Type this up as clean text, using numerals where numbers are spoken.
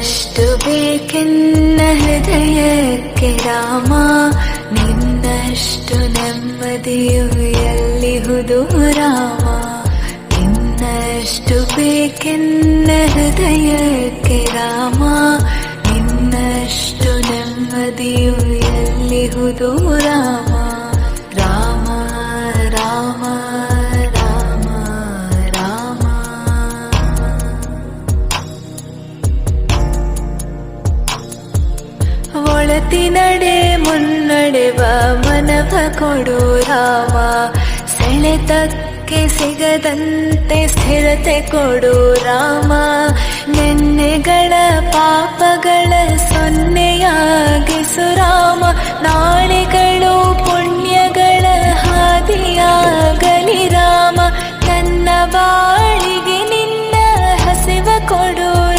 ನಿನ್ನಷ್ಟು ಬೇಕೆನ್ನ ಹೃದಯಕ್ಕೆ ರಾಮ, ನಿನ್ನಷ್ಟು ನೆಮ್ಮದಿಯು ಎಲ್ಲಿಹುದು ರಾಮ. ನಿನ್ನಷ್ಟು ಬೇಕೆನ್ನ ಹೃದಯಕ್ಕೆ ರಾಮ, ನಿನ್ನಷ್ಟು ನೆಮ್ಮದಿಯು ಎಲ್ಲಿಹುದು ರಾಮ. ರಾಮ ರಾಮ ರಾಮ ರಾಮ. ಒಳತಿನಡೆ ಮುನ್ನಡೆವ ಮನವ ಕೊಡು ರಾಮ, ಸೆಳೆತಕ್ಕೆ ಸಿಗದಂತೆ ಸ್ಥಿರತೆ ಕೊಡು ರಾಮ.